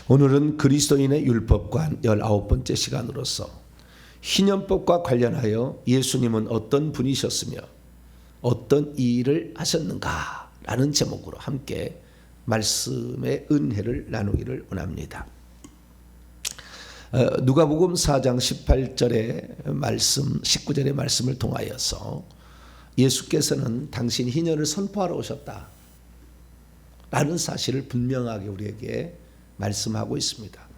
오늘은 그리스도인의 율법과 19번째 시간으로서 희년법과 관련하여 예수님은 어떤 분이셨으며 어떤 일을 하셨는가 라는 제목으로 함께 말씀의 은혜를 나누기를 원합니다. 누가복음 4장 18절의 말씀, 19절의 말씀을 통하여서 예수께서는 당신 희년을 선포하러 오셨다 라는 사실을 분명하게 우리에게 말씀하고 있습니다.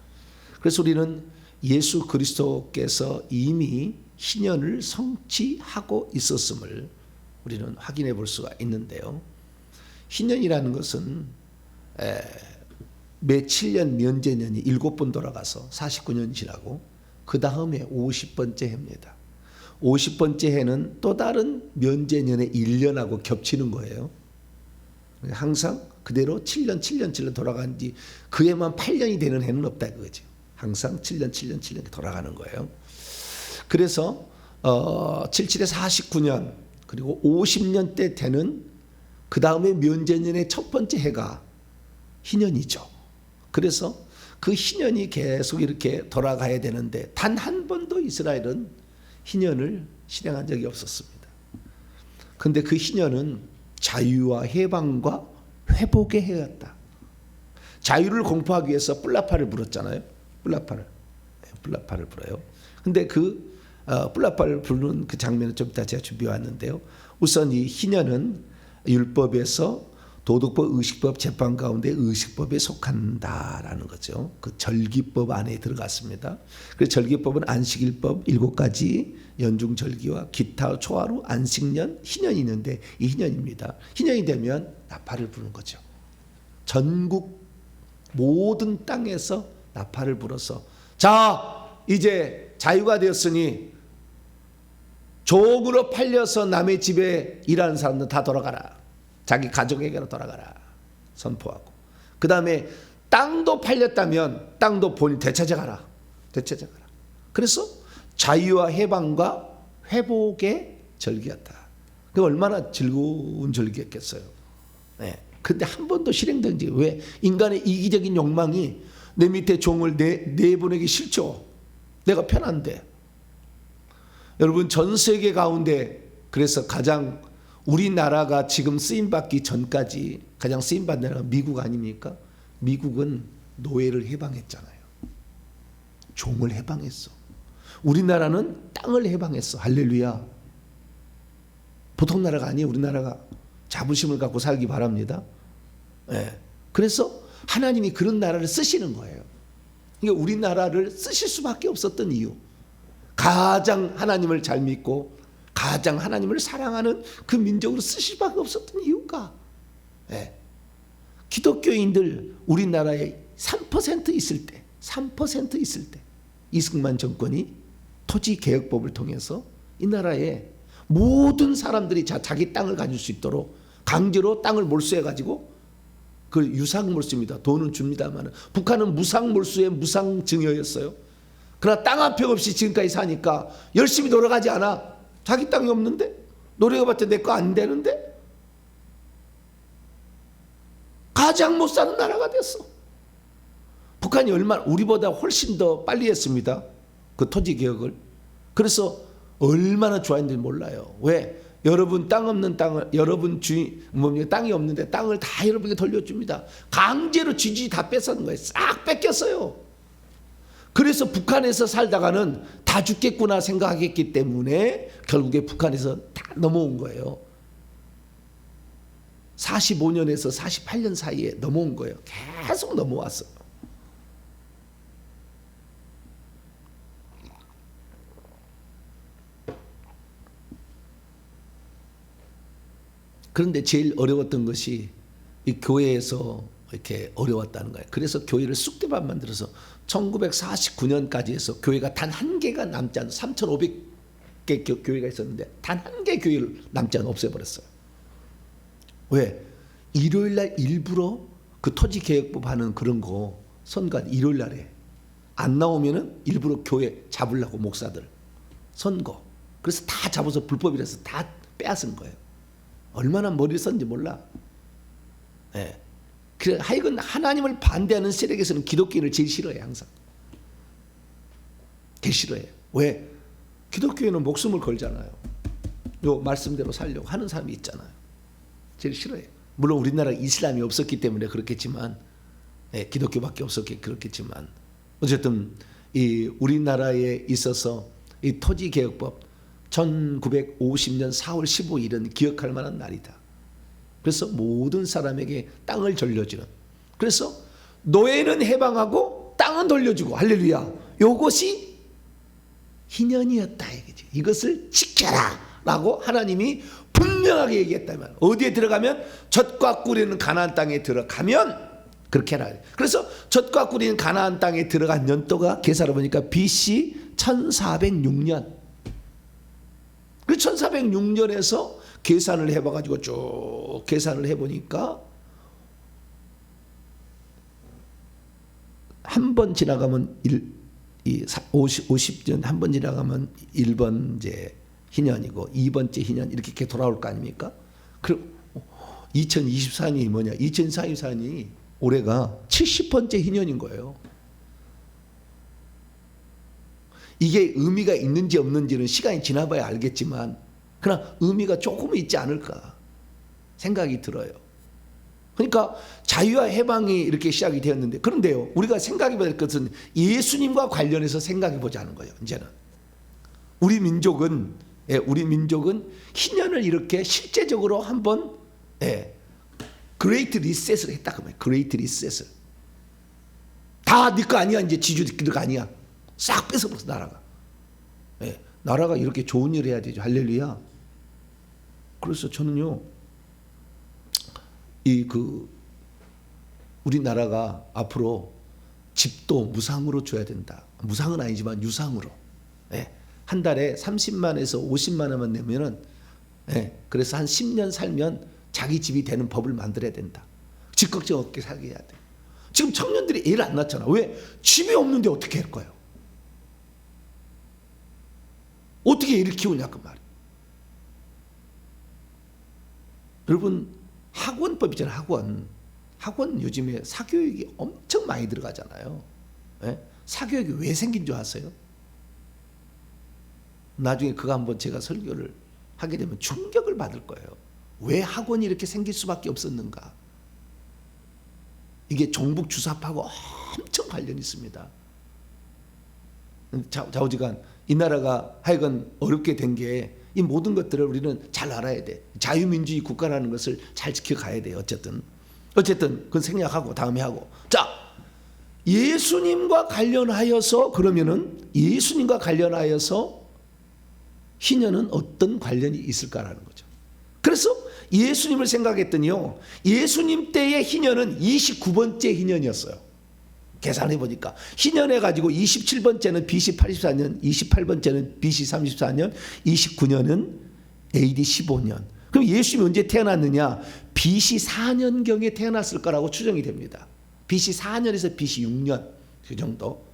그래서 우리는 예수 그리스도께서 이미 희년을 성취하고 있었음을 우리는 확인해 볼 수가 있는데요. 희년이라는 것은 매 7년 면제년이 7번 돌아가서 49년 지나고 그 다음에 50번째 해입니다. 50번째 해는 또 다른 면제년의 1년하고 겹치는 거예요. 항상 그대로 7년 돌아간 뒤 그 해만 8년이 되는 해는 없다 그거죠. 항상 7년 돌아가는 거예요. 그래서 77에 49년 그리고 50년 때 되는 그 다음에 면제년의 첫 번째 해가 희년이죠. 그래서 그 희년이 계속 이렇게 돌아가야 되는데 단 한 번도 이스라엘은 희년을 실행한 적이 없었습니다. 그런데 그 희년은 자유와 해방과 회복의 해였다. 자유를 공포하기 위해서 뿔라파를 불었잖아요. 뿔라파를 불어요. 근데 그 뿔라파를 부르는 그 장면을 좀 이따 제가 준비해 왔는데요. 우선 이 희년은 율법에서 도덕법, 의식법, 재판 가운데 의식법에 속한다라는 거죠. 그 절기법 안에 들어갔습니다. 그래서 절기법은 안식일법 7가지 연중절기와 기타 초하루 안식년, 희년이 있는데 이 희년입니다. 희년이 되면 나팔을 부는 거죠. 전국 모든 땅에서 나팔을 불어서 자 이제 자유가 되었으니 종으로 팔려서 남의 집에 일하는 사람들 다 돌아가라. 자기 가족에게로 돌아가라 선포하고 그 다음에 땅도 팔렸다면 땅도 본인 되찾아가라. 그래서 자유와 해방과 회복의 절기였다. 그 얼마나 즐거운 절기였겠어요. 네. 근데 한 번도 실행된 지 왜? 인간의 이기적인 욕망이 내 밑에 종을 내보내기 싫죠. 내가 편한데. 여러분 전 세계 가운데 그래서 가장 우리나라가 지금 쓰임받기 전까지 가장 쓰임받는 나라가 미국 아닙니까? 미국은 노예를 해방했잖아요. 종을 해방했어. 우리나라는 땅을 해방했어. 할렐루야. 보통 나라가 아니에요. 우리나라가 자부심을 갖고 살기 바랍니다. 네. 그래서 하나님이 그런 나라를 쓰시는 거예요. 그러니까 우리나라를 쓰실 수밖에 없었던 이유. 가장 하나님을 잘 믿고 가장 하나님을 사랑하는 그 민족으로 쓰실 수밖에 없었던 이유가 기독교인들 우리나라에 3% 있을 때 이승만 정권이 토지개혁법을 통해서 이 나라에 모든 사람들이 자기 땅을 가질 수 있도록 강제로 땅을 몰수해가지고 그 유상몰수입니다. 돈은 줍니다만 북한은 무상몰수의 무상증여였어요. 그러나 땅 한 평 없이 지금까지 사니까 열심히 돌아가지 않아. 자기 땅이 없는데 노력해봤자 내 거 안 되는데 가장 못 사는 나라가 됐어. 북한이 얼마나 우리보다 훨씬 더 빨리 했습니다. 그 토지 개혁을. 그래서 얼마나 좋아했는지 몰라요. 왜? 여러분 땅 없는 땅을 여러분 땅이 없는데 땅을 다 여러분에게 돌려줍니다. 강제로 쥐쥐 다 뺏었는 거예요. 싹 뺏겼어요. 그래서 북한에서 살다가는 다 죽겠구나 생각했기 때문에 결국에 북한에서 다 넘어온 거예요. 45년에서 48년 사이에 넘어온 거예요. 계속 넘어왔어요. 그런데 제일 어려웠던 것이 이 교회에서 이렇게 어려웠다는 거예요. 그래서 교회를 쑥대밭 만들어서 1949년까지 해서 교회가 단 한 개가 남지 않은 3,500개 교회가 있었는데 단 한 개 교회를 남지 않아 없애버렸어요. 왜? 일요일날 일부러 그 토지개혁법 하는 그런 거 선거 일요일날에 안 나오면은 일부러 교회 잡으려고 목사들 선거. 그래서 다 잡아서 불법이라서 다 빼앗은 거예요. 얼마나 머리를 썼는지 몰라. 네. 그래 하여간 하나님을 반대하는 세력에서는 기독교인을 제일 싫어해요. 항상 제일 싫어해요. 왜? 기독교인은 목숨을 걸잖아요. 요 말씀대로 살려고 하는 사람이 있잖아요. 제일 싫어해요. 물론 우리나라 이슬람이 없었기 때문에 그렇겠지만, 기독교밖에 없었기 그렇겠지만, 어쨌든 이 우리나라에 있어서 이 토지개혁법 1950년 4월 15일은 기억할 만한 날이다. 그래서 모든 사람에게 땅을 돌려주는. 그래서 노예는 해방하고 땅은 돌려주고, 할렐루야. 이것이 희년이었다 이거죠. 이것을 지켜라 라고 하나님이 분명하게 얘기했다면, 어디에 들어가면 젖과 꿀이는 가나안 땅에 들어가면 그렇게 해라. 그래서 젖과 꿀이는 가나안 땅에 들어간 연도가 계산해 보니까 BC 1406년. 그 1406년에서 계산을 해봐가지고 쭉 계산을 해보니까 한 번 지나가면 50년 한 번 지나가면 1번 이제 희년이고 2번째 희년 이렇게 돌아올 거 아닙니까? 그럼 2024년이 뭐냐? 2024년이 올해가 70번째 희년인 거예요. 이게 의미가 있는지 없는지는 시간이 지나봐야 알겠지만, 그러나 의미가 조금은 있지 않을까 생각이 들어요. 그러니까 자유와 해방이 이렇게 시작이 되었는데, 그런데요, 우리가 생각해봐야 될 것은 예수님과 관련해서 생각해보자는 거예요. 이제는 우리 민족은 희년을 이렇게 실제적으로 한번 그레이트 리셋을 했다 그 말이에요. 그레이트 리셋을. 다 네 거 아니야. 이제 지주 네 거 아니야. 싹 뺏어버렸어 나라가. 나라가 이렇게 좋은 일을 해야 되죠. 할렐루야. 그래서 저는요, 우리나라가 앞으로 집도 무상으로 줘야 된다. 무상은 아니지만 유상으로. 한 달에 30만에서 50만 원만 내면은, 그래서 한 10년 살면 자기 집이 되는 법을 만들어야 된다. 집 걱정 없게 살게 해야 돼. 지금 청년들이 애를 안 낳잖아. 왜? 집이 없는데 어떻게 할 거예요? 어떻게 애를 키우냐 그 말이에요. 여러분, 학원법이잖아요. 학원 요즘에 사교육이 엄청 많이 들어가잖아요. 사교육이 왜 생긴 줄 아세요? 나중에 그거 한번 제가 설교를 하게 되면 충격을 받을 거예요. 왜 학원이 이렇게 생길 수밖에 없었는가? 이게 종북 주사파하고 엄청 관련이 있습니다. 좌우지간 이 나라가 하여간 어렵게 된 게, 이 모든 것들을 우리는 잘 알아야 돼. 자유민주주의 국가라는 것을 잘 지켜가야 돼요. 어쨌든 그건 생략하고 다음에 하고. 자, 예수님과 관련하여서, 그러면은 예수님과 관련하여서 희년은 어떤 관련이 있을까라는 거죠. 그래서 예수님을 생각했더니요, 예수님 때의 희년은 29번째 희년이었어요. 계산해 보니까 희년해 가지고 27번째는 BC 84년, 28번째는 BC 34년, 29년은 AD 15년. 그럼 예수님이 언제 태어났느냐? BC 4년경에 태어났을 거라고 추정이 됩니다. BC 4년에서 BC 6년 그 정도.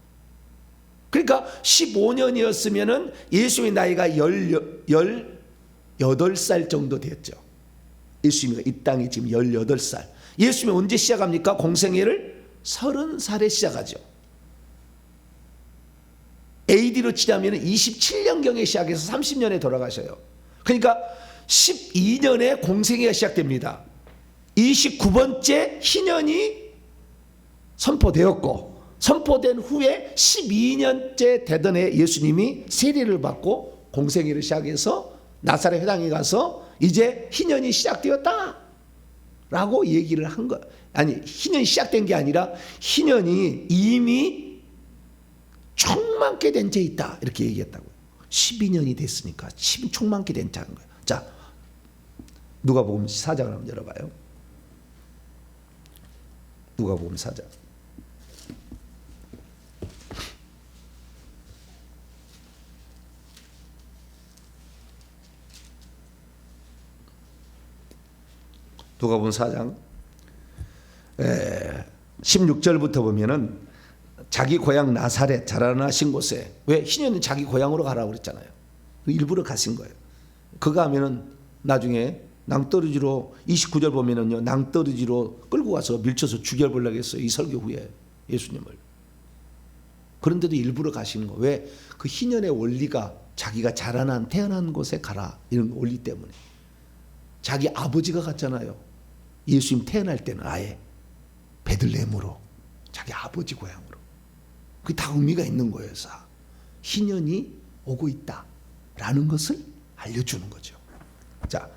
그러니까 15년이었으면은 예수님의 나이가 18살 정도 됐죠. 예수님이 이 땅에 지금 18살. 예수님이 언제 시작합니까? 공생애를 30살에 시작하죠. AD로 치자면 27년경에 시작해서 30년에 돌아가셔요. 그러니까 12년에 공생애가 시작됩니다. 29번째 희년이 선포되었고, 선포된 후에 12년째 되던 해 예수님이 세례를 받고 공생애를 시작해서 나사렛 회당에 가서 이제 희년이 시작되었다 라고 얘기를 한 거. 아니, 희년이 시작된 게 아니라 희년이 이미 총만게 된 채 있다 이렇게 얘기했다고요. 12년이 됐으니까 총만게 된 채인 거예요. 자, 누가복음 4장을 한번 열어봐요. 누가복음 4장. 누가복음 4장 16절부터 보면은 자기 고향 나사렛 자라나신 곳에, 왜 희년은 자기 고향으로 가라고 그랬잖아요. 일부러 가신 거예요. 그거 하면은 나중에 낭떠러지로 29절 보면은요, 낭떠러지로 끌고 가서 밀쳐서 죽여보려고 했어요. 이 설교 후에 예수님을. 그런데도 일부러 가시는 거. 왜? 그 희년의 원리가 자기가 태어난 곳에 가라, 이런 원리 때문에. 자기 아버지가 갔잖아요. 예수님 태어날 때는 아예 베들레헴으로, 자기 아버지 고향으로. 그게 다 의미가 있는 거예요. 희년이 오고 있다라는 것을 알려주는 거죠. 자,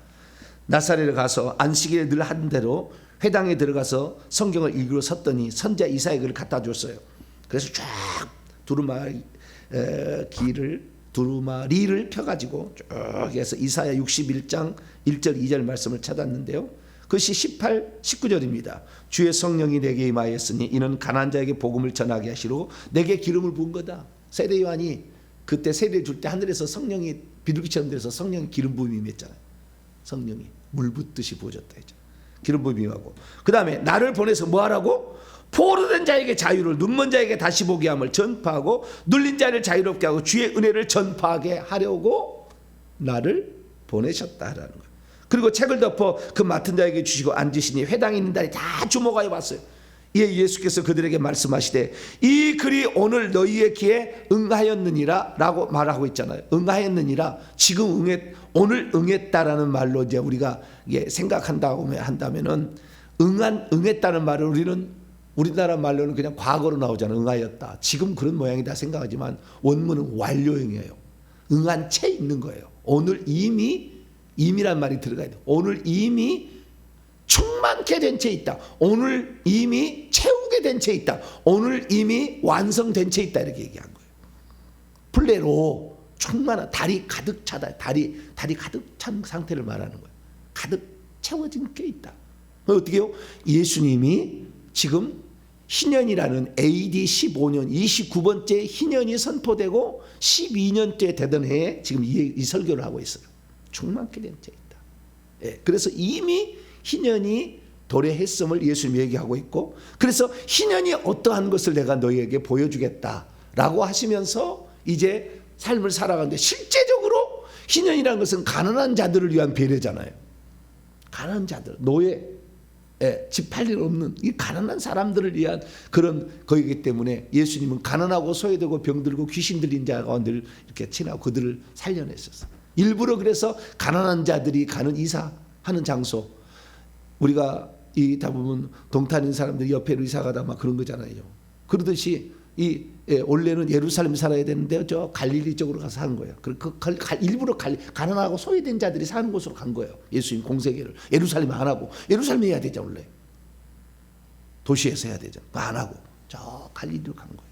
나사렛에 가서 안식일에 늘 하던 대로 회당에 들어가서 성경을 읽으러 섰더니 선지자 이사야의 글을 갖다 줬어요. 그래서 쫙 두루마리를 펴가지고 쭉 해서 이사야 61장 1절 2절 말씀을 찾았는데요. 그것이 18, 19절입니다. 주의 성령이 내게 임하였으니 이는 가난한 자에게 복음을 전하게 하시고 내게 기름을 부은 거다. 세례 요한이 그때 세례 줄 때 하늘에서 성령이 비둘기처럼 돼서 성령이 기름 부음이 임했잖아요. 성령이 물 붓듯이 부어졌다 했죠. 기름 부음이 임하고, 그 다음에 나를 보내서 뭐 하라고? 포로된 자에게 자유를, 눈먼 자에게 다시 보게 함을 전파하고 눌린 자를 자유롭게 하고 주의 은혜를 전파하게 하려고 나를 보내셨다라는 거예요. 그리고 책을 덮어 그 맡은 자에게 주시고 앉으시니 회당에 있는 자들이 다 주목하여 봤어요. 이에 예수께서 그들에게 말씀하시되 이 글이 오늘 너희의 귀에 응하였느니라 라고 말하고 있잖아요. 응하였느니라, 지금 오늘 응했다라는 말로 이제 우리가 생각한다면은 응했다는 말을 우리나라 말로는 그냥 과거로 나오잖아요. 응하였다. 지금 그런 모양이다 생각하지만 원문은 완료형이에요. 응한 채 있는 거예요. 오늘 임이란 말이 들어가야 돼요. 오늘 이미 충만케 된 채 있다. 오늘 이미 채우게 된 채 있다. 오늘 이미 완성된 채 있다. 이렇게 얘기한 거예요. 플레로 충만한, 달이 가득 차다. 달이 가득 찬 상태를 말하는 거예요. 가득 채워진 게 있다. 어떻게 해요? 예수님이 지금 희년이라는 AD 15년 29번째 희년이 선포되고 12년째 되던 해에 지금 이 설교를 하고 있어요. 충만케 된 채 있다. 예, 그래서 이미 희년이 도래했음을 예수님이 얘기하고 있고, 그래서 희년이 어떠한 것을 내가 너희에게 보여주겠다라고 하시면서 이제 삶을 살아가는데, 실제적으로 희년이라는 것은 가난한 자들을 위한 배려잖아요. 가난한 자들, 노예, 집 팔 일 없는 이 가난한 사람들을 위한 그런 거이기 때문에 예수님은 가난하고 소외되고 병들고 귀신 들린 자가 늘 이렇게 친하고 그들을 살려냈었어요. 일부러 그래서 가난한 자들이 가는 이사하는 장소, 우리가 이 대부분 동탄인 사람들 옆에로 이사 가다 막 그런 거잖아요. 그러듯이 원래는 예루살렘 살아야 되는데 저 갈릴리 쪽으로 가서 사는 거예요. 일부러 가난하고 소외된 자들이 사는 곳으로 간 거예요. 예수님 공생애를 예루살렘 안 하고, 예루살렘 해야 되죠. 원래 도시에서 해야 되죠. 안 하고 저 갈릴리로 간 거예요.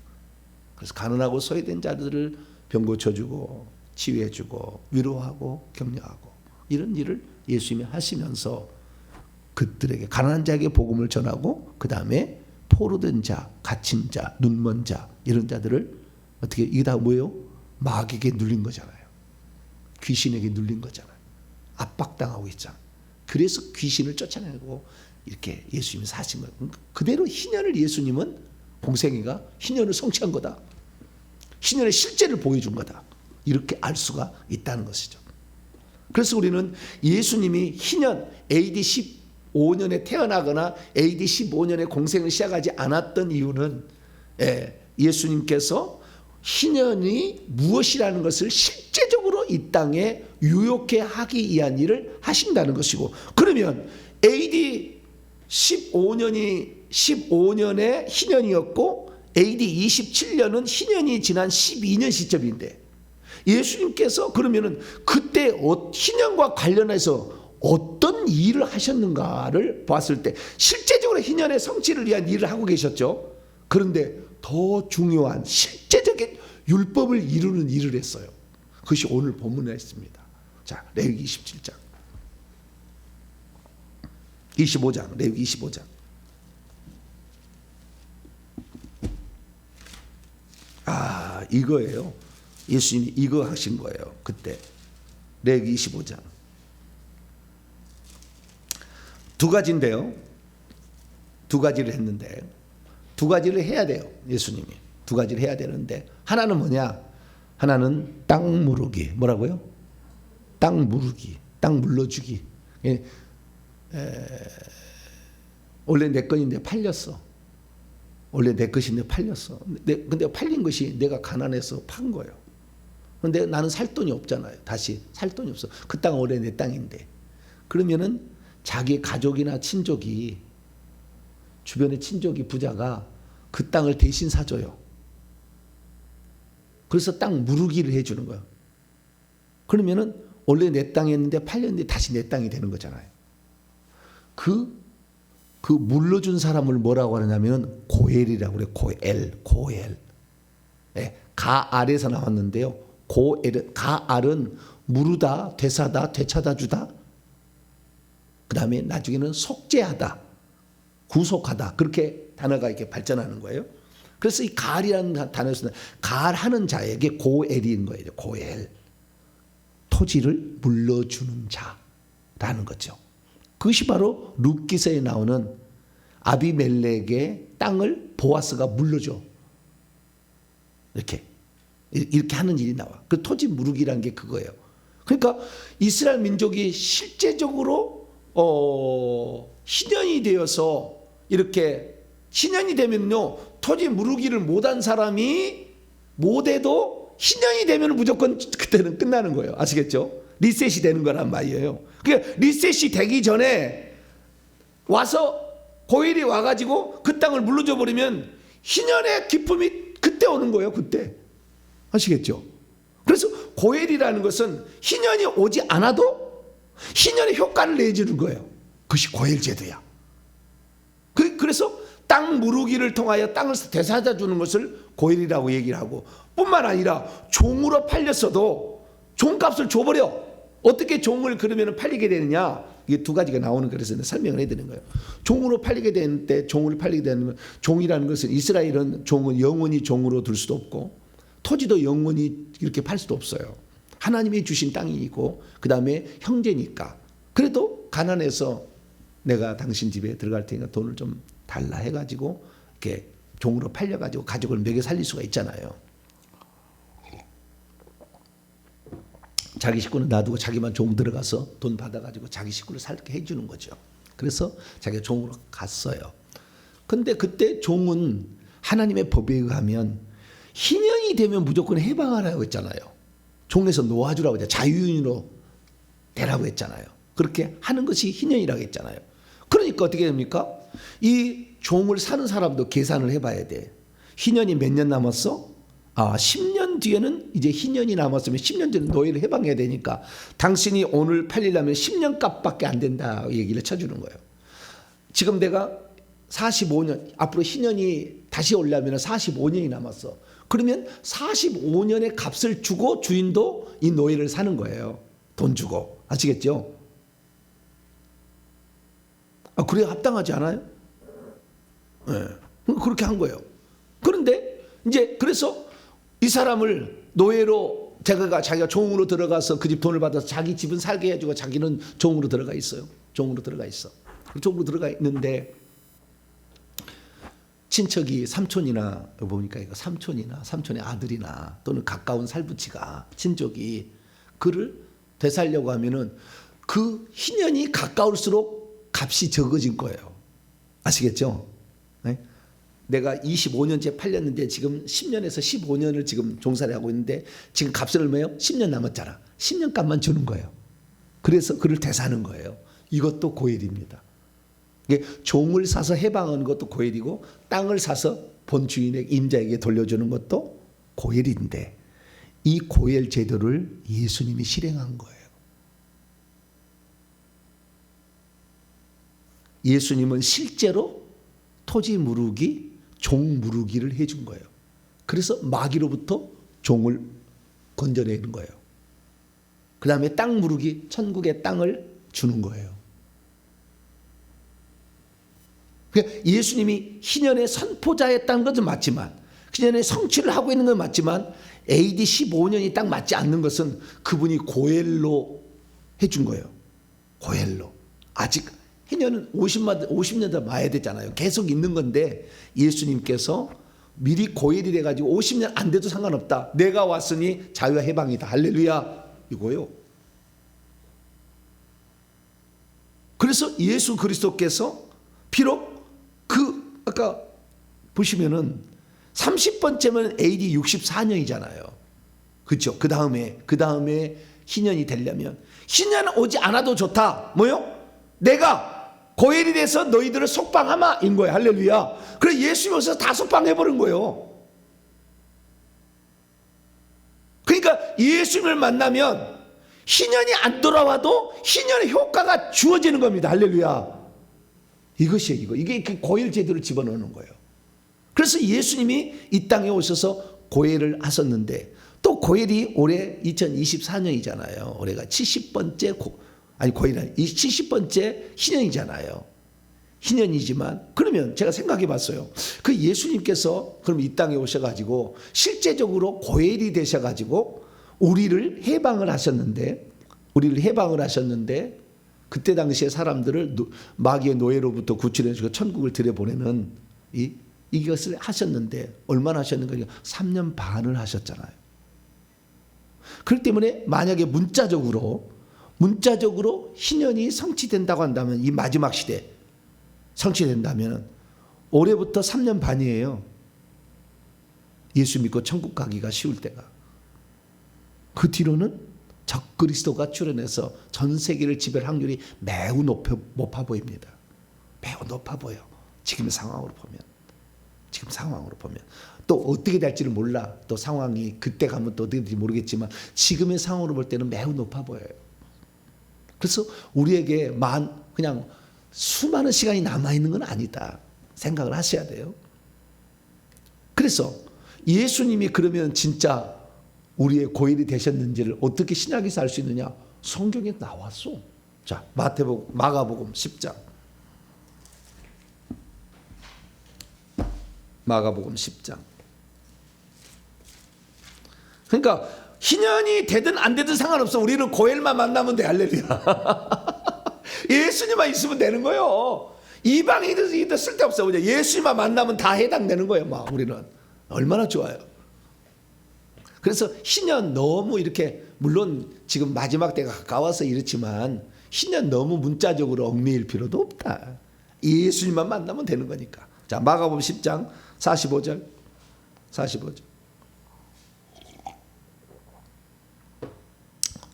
그래서 가난하고 소외된 자들을 병 고쳐주고 치유해주고 위로하고 격려하고 이런 일을 예수님이 하시면서 그들에게, 가난한 자에게 복음을 전하고, 그 다음에 포로된 자, 갇힌 자, 눈먼 자, 이런 자들을 어떻게, 이게 다 뭐예요? 마귀에게 눌린 거잖아요. 귀신에게 눌린 거잖아요. 압박당하고 있잖아요. 그래서 귀신을 쫓아내고 이렇게 예수님이 사신 거예요. 그대로 희년을 예수님은, 공생애가 희년을 성취한 거다. 희년의 실제를 보여준 거다. 이렇게 알 수가 있다는 것이죠. 그래서 우리는 예수님이 희년 AD 15년에 태어나거나 AD 15년에 공생을 시작하지 않았던 이유는, 예수님께서 희년이 무엇이라는 것을 실제적으로 이 땅에 유효케 하기 위한 일을 하신다는 것이고, 그러면 AD 15년에 희년이었고 AD 27년은 희년이 지난 12년 시점인데, 예수님께서 그러면은 그때 희년과 관련해서 어떤 일을 하셨는가를 봤을 때 실제적으로 희년의 성취를 위한 일을 하고 계셨죠. 그런데 더 중요한 실제적인 율법을 이루는 일을 했어요. 그것이 오늘 본문에 있습니다. 자, 레위기 27장 25장, 레위기 25장. 이거예요. 예수님이 이거 하신 거예요. 그때 레위기 25장. 두 가지인데요. 두 가지를 했는데, 두 가지를 해야 돼요. 예수님이 두 가지를 해야 되는데, 하나는 뭐냐? 하나는 땅 무르기. 뭐라고요? 땅 무르기, 땅 물러주기. 에, 원래 내 건인데 팔렸어. 원래 내 것인데 팔렸어. 근데 팔린 것이 내가 가난해서 판 거예요. 근데 나는 살 돈이 없잖아요. 다시 살 돈이 없어. 그 땅은 원래 내 땅인데. 그러면은 자기 가족이나 친족이, 주변의 친족이, 부자가 그 땅을 대신 사줘요. 그래서 땅 무르기를 해주는 거예요. 그러면은 원래 내 땅이었는데 팔렸는데 다시 내 땅이 되는 거잖아요. 그 물러준 사람을 뭐라고 하느냐면 고엘이라고 그래요. 고엘. 네, 가알에서 나왔는데요. 가알은 무르다, 되사다, 되찾아 주다. 그 다음에 나중에는 속죄하다, 구속하다. 그렇게 단어가 이렇게 발전하는 거예요. 그래서 이 가알이라는 단어에서는 가알하는 자에게 고엘인 거예요. 고엘. 토지를 물러주는 자라는 거죠. 그것이 바로 룻기서에 나오는 아비멜렉의 땅을 보아스가 물러줘. 이렇게 하는 일이 나와. 그 토지 무르기라는 게 그거예요. 그러니까 이스라엘 민족이 실제적으로 신년이 되어서 이렇게 신년이 되면요, 토지 무르기를 못한 사람이 못해도 신년이 되면 무조건 그때는 끝나는 거예요. 아시겠죠? 리셋이 되는 거란 말이에요. 그러니까 리셋이 되기 전에 와서 고일이 와가지고 그 땅을 물러줘 버리면 희년의 기쁨이 그때 오는 거예요. 그때. 아시겠죠? 그래서 고일이라는 것은 희년이 오지 않아도 희년의 효과를 내주는 거예요. 그것이 고일 제도야. 그래서 땅 무르기를 통하여 땅을 되찾아 주는 것을 고일이라고 얘기를 하고, 뿐만 아니라 종으로 팔렸어도 종값을 줘버려. 어떻게 종을 그러면 팔리게 되느냐? 이게 두 가지가 나오는, 그래서 설명을 해드리는 거예요. 종으로 팔리게 되는데, 종을 팔리게 되는, 종이라는 것은, 이스라엘은 종은 영원히 종으로 둘 수도 없고 토지도 영원히 이렇게 팔 수도 없어요. 하나님이 주신 땅이고 그 다음에 형제니까. 그래도 가난해서 내가 당신 집에 들어갈 테니까 돈을 좀 달라 해가지고 이렇게 종으로 팔려가지고 가족을 먹여 살릴 수가 있잖아요. 자기 식구는 놔두고 자기만 종 들어가서 돈 받아가지고 자기 식구를 살게 해주는 거죠. 그래서 자기가 종으로 갔어요. 근데 그때 종은 하나님의 법에 의하면 희년이 되면 무조건 해방하라고 했잖아요. 종에서 놓아주라고 했잖아요. 자유인으로 되라고 했잖아요. 그렇게 하는 것이 희년이라고 했잖아요. 그러니까 어떻게 됩니까? 이 종을 사는 사람도 계산을 해봐야 돼. 희년이 몇 년 남았어? 10년 뒤에는 이제 희년이 남았으면 10년 뒤에는 노예를 해방해야 되니까 당신이 오늘 팔리려면 10년 값밖에 안 된다 얘기를 쳐주는 거예요. 지금 내가 45년, 앞으로 희년이 다시 오려면 45년이 남았어. 그러면 45년의 값을 주고 주인도 이 노예를 사는 거예요. 돈 주고. 아시겠죠? 그래야 합당하지 않아요? 네. 그렇게 한 거예요. 그런데 이제 그래서 이 사람을 노예로 자기가 종으로 들어가서 그 집 돈을 받아서 자기 집은 살게 해주고 자기는 종으로 들어가 있어요. 종으로 들어가 있어. 종으로 들어가 있는데 친척이 삼촌이나 보니까 이거 삼촌의 아들이나 또는 가까운 살부치가 친족이 그를 되살려고 하면은 그 희년이 가까울수록 값이 적어진 거예요. 아시겠죠? 네? 내가 25년째 팔렸는데 지금 10년에서 15년을 지금 종사를 하고 있는데 지금 값은 얼마예요? 10년 남았잖아. 10년 값만 주는 거예요. 그래서 그를 되사는 거예요. 이것도 고일입니다. 종을 사서 해방하는 것도 고일이고 땅을 사서 본 주인의 임자에게 돌려주는 것도 고일인데 이 고일 제도를 예수님이 실행한 거예요. 예수님은 실제로 토지 무르기, 종 무르기를 해준 거예요. 그래서 마귀로부터 종을 건져내는 거예요. 그 다음에 땅 무르기, 천국의 땅을 주는 거예요. 예수님이 희년의 선포자였다는 것은 맞지만, 희년의 성취를 하고 있는 건 맞지만 AD 15년이 딱 맞지 않는 것은 그분이 고엘로 해준 거예요. 고엘로. 아직 희년은 50년 더 봐야 되잖아요. 계속 있는 건데 예수님께서 미리 고엘이 돼가지고 50년 안 돼도 상관없다. 내가 왔으니 자유와 해방이다. 할렐루야. 이거요. 그래서 예수 그리스도께서 비록 아까 보시면은 30번째면 AD 64년이잖아요. 그렇죠? 그 다음에 희년이 되려면 희년 오지 않아도 좋다. 뭐요? 내가 고엘이 돼서 너희들을 속방하마인 거예요. 할렐루야. 그래서 예수님이 오셔서 다 속방해버린 거예요. 그러니까 예수님을 만나면 희년이 안 돌아와도 희년의 효과가 주어지는 겁니다. 할렐루야. 이것이에요. 이게 그 고엘 제도를 집어넣는 거예요. 그래서 예수님이 이 땅에 오셔서 고엘을 하셨는데, 또 고엘이 올해 2024년이잖아요. 올해가 70번째 고엘이 아니 70번째 희년이잖아요. 희년이지만 그러면 제가 생각해 봤어요. 그 예수님께서 그럼 이 땅에 오셔가지고 실제적으로 고엘이 되셔가지고 우리를 해방을 하셨는데 그때 당시에 사람들을 마귀의 노예로부터 구출해 주고 천국을 들여보내는 이것을 하셨는데 얼마나 하셨는가? 3년 반을 하셨잖아요. 그렇기 때문에 만약에 문자적으로 희년이 성취된다고 한다면, 이 마지막 시대 성취된다면 올해부터 3년 반이에요. 예수 믿고 천국 가기가 쉬울 때가. 그 뒤로는 적그리스도가 출현해서 전 세계를 지배할 확률이 매우 높아 보입니다. 매우 높아 보여. 지금의 상황으로 보면. 또 어떻게 될지는 몰라. 또 상황이 그때 가면 또 어떻게 될지 모르겠지만 지금의 상황으로 볼 때는 매우 높아 보여요. 그래서 우리에게 그냥 수많은 시간이 남아있는 건 아니다 생각을 하셔야 돼요. 그래서 예수님이 그러면 진짜 우리의 고엘이 되셨는지를 어떻게 신약에서 알 수 있느냐? 성경에 나왔어. 자, 마가복음 10장. 마가복음 10장. 그러니까 희년이 되든 안 되든 상관없어. 우리는 고엘만 만나면 돼. 할렐루야. 예수님만 있으면 되는 거예요. 이방인들 쓸데없어. 그냥 예수님만 만나면 다 해당되는 거예요. 막 우리는 얼마나 좋아요. 그래서 희년 너무 이렇게, 물론 지금 마지막 때가 가까워서 이렇지만 희년 너무 문자적으로 얽매일 필요도 없다. 예수님만 만나면 되는 거니까. 자, 마가복음 10장 45절.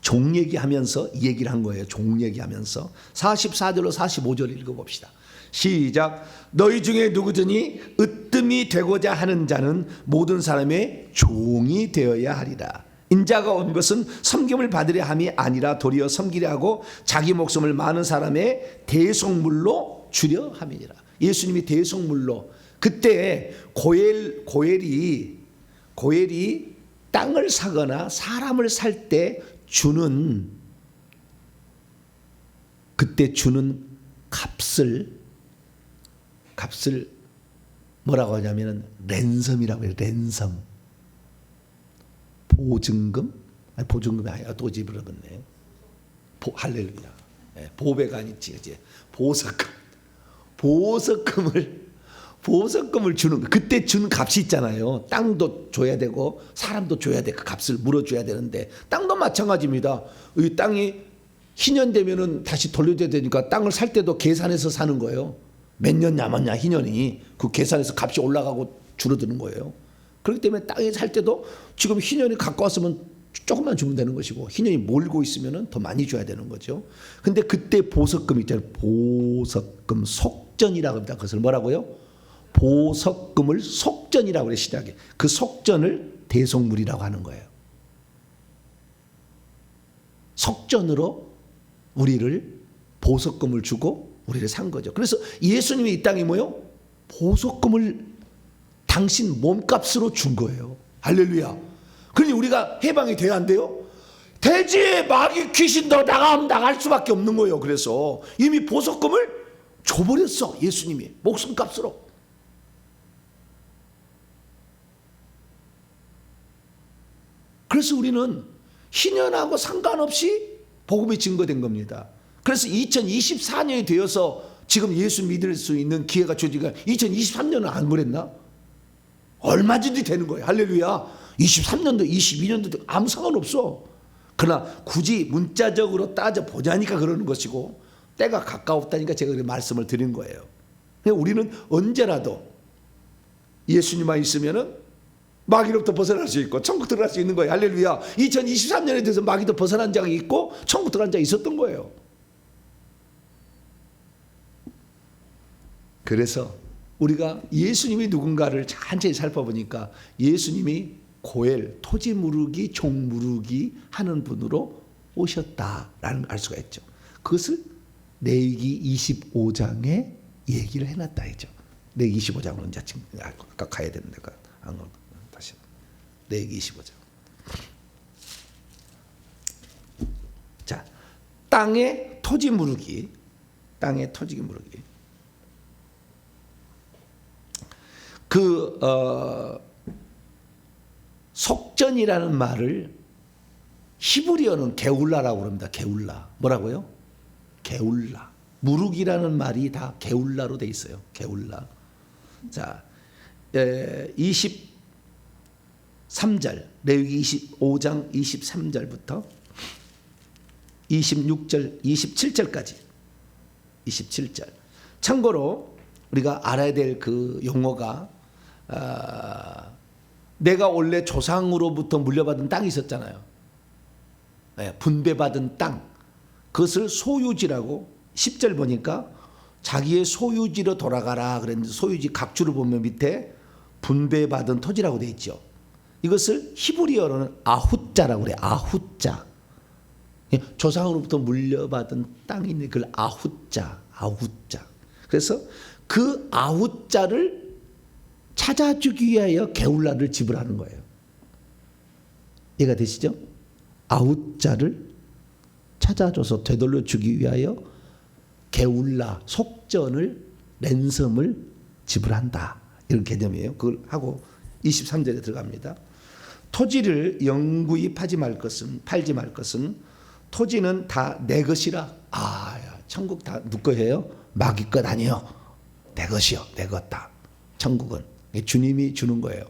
종 얘기하면서 이 얘기를 한 거예요. 종 얘기하면서 44절로 45절 읽어봅시다. 시작. 너희 중에 누구든지 으뜸이 되고자 하는 자는 모든 사람의 종이 되어야 하리라. 인자가 온 것은 섬김을 받으려 함이 아니라 도리어 섬기려 하고 자기 목숨을 많은 사람의 대속물로 주려 함이니라. 예수님이 대속물로, 그때 고엘이 땅을 사거나 사람을 살 때 그때 주는 값을 뭐라고 하냐면 랜섬이라고 해요. 랜섬. 보증금? 아니, 보증금이 아니라 또 집어넣었네. 할렐루야. 보배가 아니지, 이제 보석금을 주는 거. 그때 준 값이 있잖아요. 땅도 줘야 되고 사람도 줘야 돼. 그 값을 물어줘야 되는데, 땅도 마찬가지입니다. 이 땅이 희년 되면은 다시 돌려줘야 되니까 땅을 살 때도 계산해서 사는 거예요. 몇 년 남았냐 희년이, 그 계산해서 값이 올라가고 줄어드는 거예요. 그렇기 때문에 땅에 살 때도 지금 희년이 가까웠으면 조금만 주면 되는 것이고, 희년이 몰고 있으면 더 많이 줘야 되는 거죠. 근데 그때 보석금 있잖아요. 보석금 속전이라고 합니다. 그것을 뭐라고요? 보석금을 속전이라고 그래. 시작에 그 속전을 대속물이라고 하는 거예요. 속전으로 우리를 보석금을 주고 우리를 산 거죠. 그래서 예수님이 이 땅에 뭐요? 보석금을 당신 몸값으로 준 거예요. 할렐루야. 그러니 우리가 해방이 돼야 안 돼요? 되지. 마귀 귀신 너 나가면 나갈 수밖에 없는 거예요. 그래서 이미 보석금을 줘버렸어. 예수님이 목숨값으로. 그래서 우리는 희년하고 상관없이 복음이 증거된 겁니다. 그래서 2024년이 되어서 지금 예수 믿을 수 있는 기회가 주어지니까 2023년은 안 그랬나? 얼마든지 되는 거예요. 할렐루야. 23년도 22년도 아무 상관없어. 그러나 굳이 문자적으로 따져보자니까 그러는 것이고, 때가 가까웠다니까 제가 그렇게 말씀을 드린 거예요. 우리는 언제라도 예수님만 있으면은 마귀로부터 벗어날 수 있고 천국 들어갈 수 있는 거예요. 할렐루야. 2023년에 대해서 마귀도 벗어난 적이 있고 천국 들어간 적이 있었던 거예요. 그래서 우리가 예수님이 누군가를 천천히 살펴보니까 예수님이 고엘, 토지 무르기, 종 무르기 하는 분으로 오셨다라는 걸 알 수가 있죠. 그것을 레위기 25장에 얘기를 해놨다 했죠. 레위기 25장으로 이제 아까 가야 되는데 다시 레위기 25장. 자, 땅의 토지 무르기, 땅의 토지 무르기. 속전이라는 말을 히브리어는 게울라라고 그럽니다. 게울라. 뭐라고요? 게울라. 무르기라는 말이 다 게울라로 돼 있어요. 게울라. 자, 23절, 레위기 25장 23절부터 26절, 27절까지. 27절. 참고로 우리가 알아야 될 그 용어가 내가 원래 조상으로부터 물려받은 땅이 있었잖아요. 네, 분배받은 땅. 그것을 소유지라고 10절 보니까 자기의 소유지로 돌아가라 그랬는데 소유지 각주를 보면 밑에 분배받은 토지라고 되어 있죠. 이것을 히브리어로는 아훗자라고 그래요. 아훗자. 조상으로부터 물려받은 땅이 있는 그걸 아훗자. 아훗자. 그래서 그 아훗자를 찾아주기 위하여 게울라를 지불하는 거예요. 이해가 되시죠? 아훗자를 찾아줘서 되돌려 주기 위하여 게울라, 속전을, 랜섬을 지불한다. 이런 개념이에요. 그걸 하고 23절에 들어갑니다. 토지를 영구히 팔지 말 것은 토지는 다 내 것이라. 천국 다 누구 거예요? 마귀 것 아니에요. 내 것이요. 내 것다. 천국은 주님이 주는 거예요.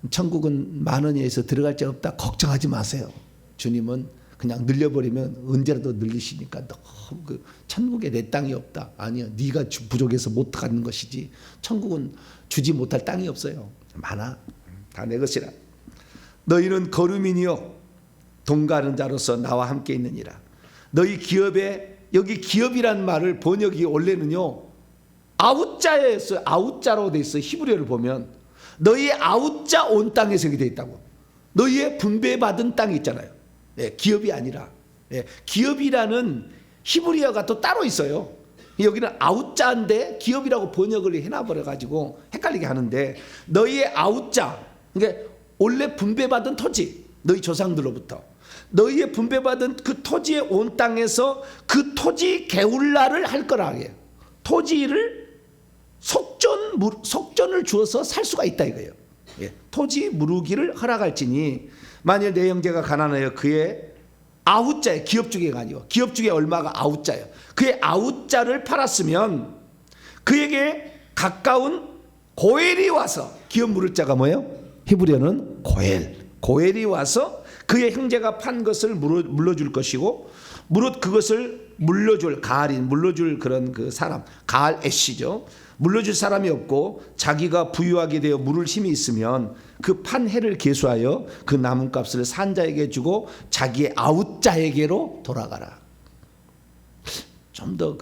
천국은 만 원에서 들어갈 데 없다. 걱정하지 마세요. 주님은 그냥 늘려버리면 언제라도 늘리시니까 너무 천국에 내 땅이 없다. 아니요. 네가 부족해서 못 가는 것이지. 천국은 주지 못할 땅이 없어요. 많아. 다 내 것이라. 너희는 거류민이요 동가는 자로서 나와 함께 있느니라. 너희 기업에 여기 기업이란 말을 번역이 원래는요 아웃자에서 아웃자로 돼 있어. 히브리어를 보면 너희의 아웃자 온 땅에서 이렇게 돼 있다고. 너희의 분배받은 땅이 있잖아요. 기업이 아니라 기업이라는 히브리어가 또 따로 있어요. 여기는 아웃자인데 기업이라고 번역을 해놔버려 가지고 헷갈리게 하는데 너희의 아웃자 그러니까 원래 분배받은 토지 너희 조상들로부터 너희의 분배받은 그 토지에 온 땅에서 그 토지 게울라를 할 거라 해요. 토지를 속전을 주어서 살 수가 있다 이거예요. 토지 무르기를 허락할지니 만일 내 형제가 가난하여 그의 아웃자에 기업 중에가 아니고 기업 중에 얼마가 아웃자예요. 그의 아웃자를 팔았으면 그에게 가까운 고엘이 와서 기업 물을 자가 뭐예요? 히브리어는 고엘이 와서 그의 형제가 판 것을 물러줄 것이고 무릇 그것을 물려줄 가알인 물려줄 그런 그 사람 가알 애시죠. 물려줄 사람이 없고 자기가 부유하게 되어 물을 힘이 있으면 그 판 해를 계수하여 그 남은 값을 산자에게 주고 자기의 아웃자에게로 돌아가라. 좀 더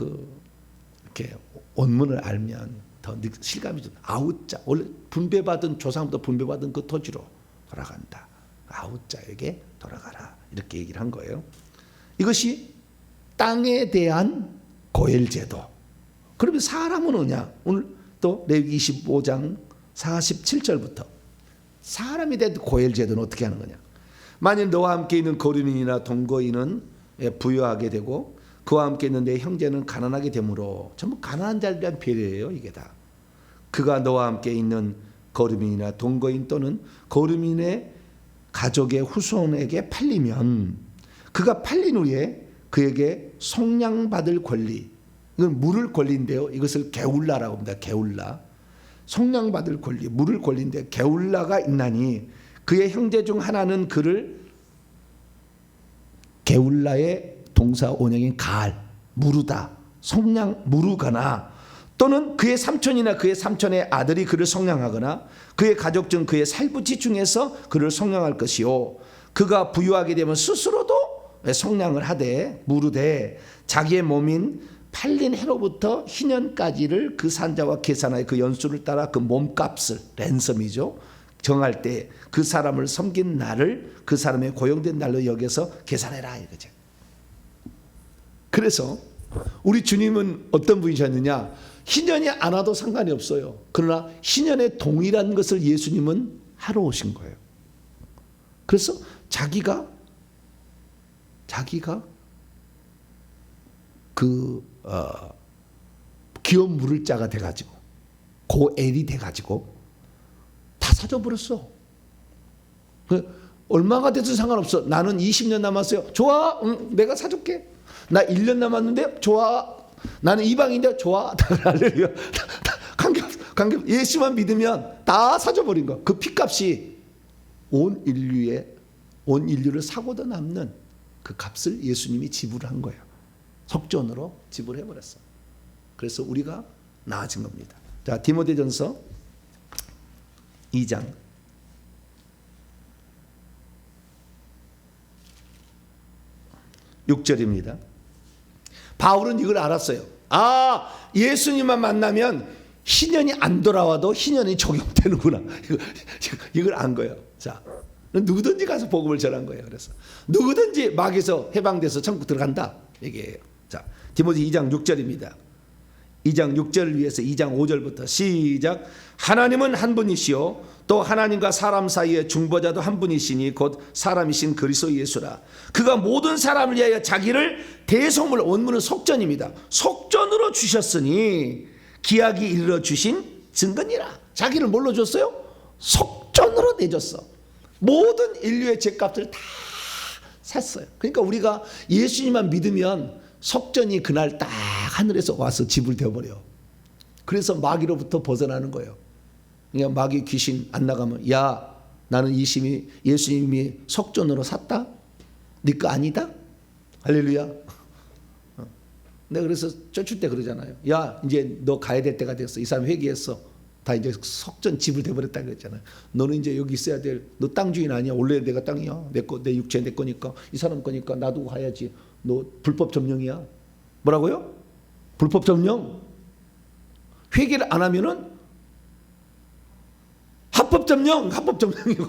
이렇게 원문을 알면 더 실감이 좀 아웃자 원래 분배받은 조상부터 분배받은 그 토지로 돌아간다. 아웃자에게 돌아가라 이렇게 얘기를 한 거예요. 이것이 땅에 대한 고엘제도. 그러면 사람은 뭐냐? 오늘 또 레위기 25장 47절부터 사람에 대한 고엘제도는 어떻게 하는 거냐? 만일 너와 함께 있는 거류민이나 동거인은 부유하게 되고 그와 함께 있는 내 형제는 가난하게 되므로 전부 가난한 자에 대한 배려예요. 이게 다. 그가 너와 함께 있는 거류민이나 동거인 또는 거류민의 가족의 후손에게 팔리면 그가 팔린 후에 그에게 속량받을 권리 이건 물을 권리인데요. 이것을 게울라라고 합니다. 게울라. 속량받을 권리, 물을 권리인데 게울라가 있나니 그의 형제 중 하나는 그를 게울라의 동사 원형인 가알 무르다, 무르거나 또는 그의 삼촌이나 그의 삼촌의 아들이 그를 속량하거나 그의 가족 중 그의 살부치 중에서 그를 속량할 것이요 그가 부유하게 되면 스스로도 속량을 하되 무르되 자기의 몸인 팔린 해로부터 희년까지를 그 산자와 계산하여 그 연수를 따라 그 몸값을 랜섬이죠 정할 때 그 사람을 섬긴 날을 그 사람의 고용된 날로 여겨서 계산해라 이거죠. 그래서 우리 주님은 어떤 분이셨느냐? 희년이 안 와도 상관이 없어요. 그러나 희년의 동일한 것을 예수님은 하러 오신 거예요. 그래서 자기가 그 기업 물을 자가 돼가지고 고엘이 돼가지고 다 사줘버렸어. 얼마가 돼도 상관없어. 나는 20년 남았어요. 좋아. 응, 내가 사줄게. 나 1년 남았는데 좋아. 나는 이방인데 좋아. 할렐루야. 관계없어. 예수만 믿으면 다 사줘버린 거. 그 피값이 온 인류를 사고도 남는 그 값을 예수님이 지불한 거예요. 속전으로 지불해버렸어. 그래서 우리가 나아진 겁니다. 자, 디모데전서 2장 6절입니다. 바울은 이걸 알았어요. 예수님만 만나면 희년이 안 돌아와도 희년이 적용되는구나. 이걸 안 거예요. 자, 누구든지 가서 복음을 전한 거예요. 그래서 누구든지 마귀에서 해방돼서 천국 들어간다. 얘기해요. 자, 디모데 2장 6절입니다. 2장 6절을 위해서 2장 5절부터 시작. 하나님은 한 분이시요 또 하나님과 사람 사이의 중보자도 한 분이시니 곧 사람이신 그리스도 예수라. 그가 모든 사람을 위하여 자기를 대속물, 원문은 속전입니다. 속전으로 주셨으니 기약이 이르러 주신 증거니라. 자기를 뭘로 줬어요? 속전으로 내줬어. 모든 인류의 죄값을 다 샀어요. 그러니까 우리가 예수님만 믿으면 속전이 그날 딱 하늘에서 와서 지불되어 버려. 그래서 마귀로부터 벗어나는 거예요. 그냥 마귀 귀신 안 나가면 야 나는 예수님이 속전으로 샀다? 네 거 아니다? 할렐루야. 내가 그래서 쫓을 때 그러잖아요. 야 이제 너 가야 될 때가 됐어. 이 사람 회개했어. 다 이제 속전 지불돼 버렸다 그랬잖아요. 너는 이제 여기 있어야 될. 너 땅 주인 아니야. 원래 내가 땅이야. 내 육체 내 거니까 이 사람 거니까 놔두고 가야지. 너 불법 점령이야. 뭐라고요? 불법 점령. 회개를 안 하면은 합법 점령이고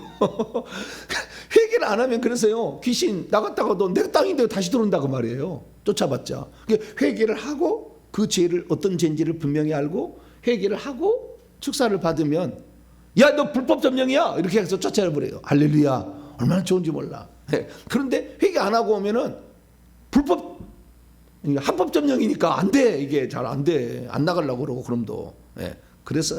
회개를 안 하면 그래서요 귀신 나갔다가도 내 땅인데 다시 들어온다고 말이에요. 쫓아봤자. 회개를 하고 그 죄를 어떤 죄인지를 분명히 알고 회개를 하고 축사를 받으면 야 너 불법 점령이야 이렇게 해서 쫓아버려요. 할렐루야. 얼마나 좋은지 몰라. 그런데 회개 안 하고 오면은 합법 점령이니까 안 돼. 이게 잘 안 돼. 안 나가려고 그러고 그럼도. 그래서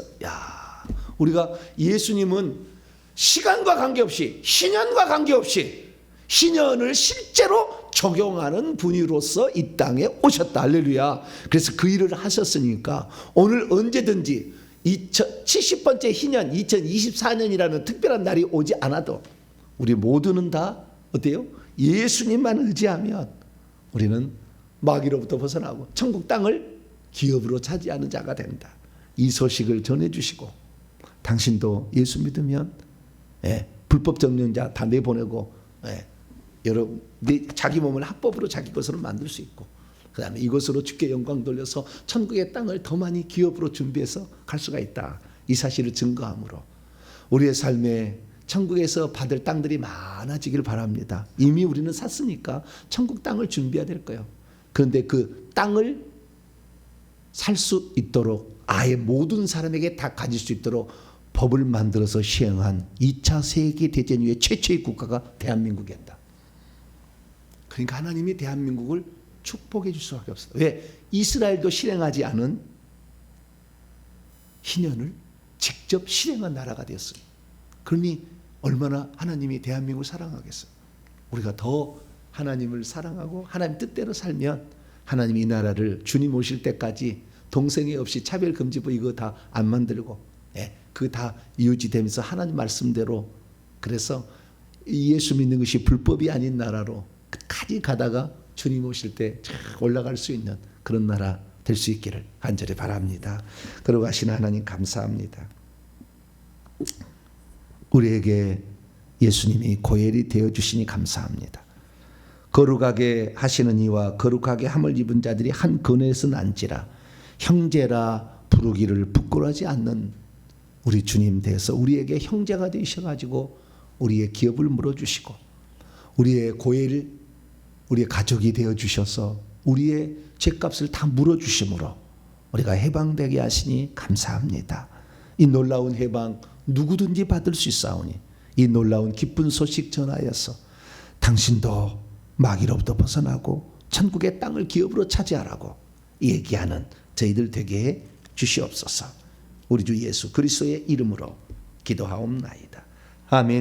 우리가 예수님은 시간과 관계없이 희년과 관계없이 희년을 실제로 적용하는 분으로서 이 땅에 오셨다. 할렐루야. 그래서 그 일을 하셨으니까 오늘 언제든지 70번째 희년 2024년이라는 특별한 날이 오지 않아도 우리 모두는 다 어때요? 예수님만 의지하면 우리는 마귀로부터 벗어나고 천국 땅을 기업으로 차지하는 자가 된다. 이 소식을 전해주시고 당신도 예수 믿으면 불법 점령자 다 내보내고 자기 몸을 합법으로 자기 것으로 만들 수 있고 그 다음에 이것으로 주께 영광 돌려서 천국의 땅을 더 많이 기업으로 준비해서 갈 수가 있다. 이 사실을 증거함으로 우리의 삶에 천국에서 받을 땅들이 많아지길 바랍니다. 이미 우리는 샀으니까 천국 땅을 준비해야 될 거예요. 그런데 그 땅을 살 수 있도록 아예 모든 사람에게 다 가질 수 있도록 법을 만들어서 시행한 2차 세계대전 이후에 최초의 국가가 대한민국이었다. 그러니까 하나님이 대한민국을 축복해 줄 수밖에 없어요. 왜? 이스라엘도 실행하지 않은 희년을 직접 실행한 나라가 되었어요. 그러니 얼마나 하나님이 대한민국을 사랑하겠어요. 우리가 더 하나님을 사랑하고 하나님 뜻대로 살면 하나님이 이 나라를 주님 오실 때까지 동성애 없이 차별금지법 이거 다 안 만들고 그 다 유지되면서 하나님 말씀대로 그래서 예수 믿는 것이 불법이 아닌 나라로 끝까지 가다가 주님 오실 때 올라갈 수 있는 그런 나라 될 수 있기를 간절히 바랍니다. 그러고 하신 하나님 감사합니다. 우리에게 예수님이 고엘이 되어주시니 감사합니다. 거룩하게 하시는 이와 거룩하게 함을 입은 자들이 한 근원에서 난지라 형제라 부르기를 부끄러워하지 않는 우리 주님 대해서 우리에게 형제가 되셔가지고 우리의 기업을 물어주시고 우리의 고엘, 우리의 가족이 되어주셔서 우리의 죗값을 다 물어주심으로 우리가 해방되게 하시니 감사합니다. 이 놀라운 해방 누구든지 받을 수 있사오니 이 놀라운 기쁜 소식 전하여서 당신도 마귀로부터 벗어나고 천국의 땅을 기업으로 차지하라고 얘기하는 저희들 되게 해 주시옵소서. 우리 주 예수 그리스도의 이름으로 기도하옵나이다. 아멘.